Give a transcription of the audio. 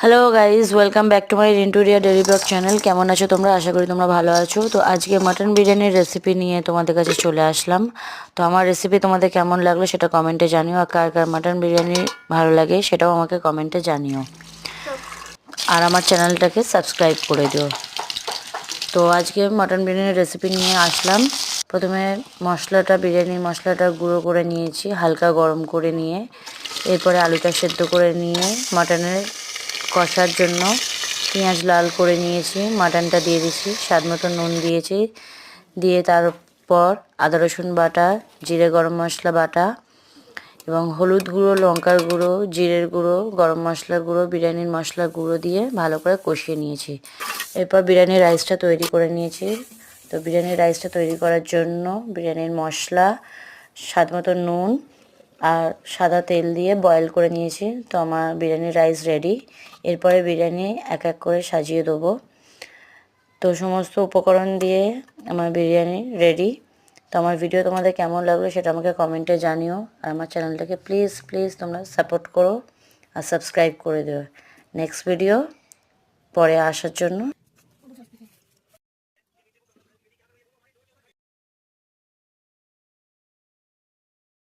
Hello guys, welcome back to my রিন্টুরিয়া daily blog channel. কেমন আছো তোমরা? আশা করি তোমরা ভালো আছো। তো আজকে মাটন বিরিয়ানির রেসিপি নিয়ে তোমাদের কাছে চলে আসলাম। তো আমার রেসিপি তোমাদের কেমন লাগলো সেটা কমেন্টে জানিও, আর কার কার মাটন বিরিয়ানি ভালো লাগে সেটাও আমাকে কমেন্টে জানিও, আর আমার চ্যানেলটাকে সাবস্ক্রাইব করে দিও। তো আজকে মাটন বিরিয়ানির রেসিপি নিয়ে আসলাম। প্রথমে বিরিয়ানির মশলাটা গুঁড়ো করে নিয়েছি, হালকা গরম করে নিয়ে এরপরে আলুটা সেদ্ধ করে নিয়ে মাটনের কষার জন্য পেঁয়াজ লাল করে নিয়েছি, মাটনটা দিয়ে দিয়েছি, স্বাদ মতো নুন দিয়েছি, দিয়ে তারপর আদা রসুন বাটা, জিরে গরম মশলা বাটা এবং হলুদ গুঁড়ো, লঙ্কার গুঁড়ো, জিরের গুঁড়ো, গরম মশলার গুঁড়ো, বিরিয়ানির মশলার গুঁড়ো দিয়ে ভালো করে কষিয়ে নিয়েছি। এরপর বিরিয়ানির রাইসটা তৈরি করে নিয়েছি। তো বিরিয়ানির রাইসটা তৈরি করার জন্য বিরিয়ানির মশলা, স্বাদ মতো নুন আর সাদা তেল দিয়ে বয়েল করে নিয়েছি। তো আমার বিরিয়ানির রাইস রেডি। এরপরে বিরিয়ানি এক এক করে সাজিয়ে দেবো। তো সমস্ত উপকরণ দিয়ে আমার বিরিয়ানি রেডি। তো আমার ভিডিও তোমাদের কেমন লাগলো সেটা আমাকে কমেন্টে জানিও, আর আমার চ্যানেলটাকে প্লিজ প্লিজ তোমরা সাপোর্ট করো আর সাবস্ক্রাইব করে দিও নেক্সট ভিডিও পরে আসার জন্য।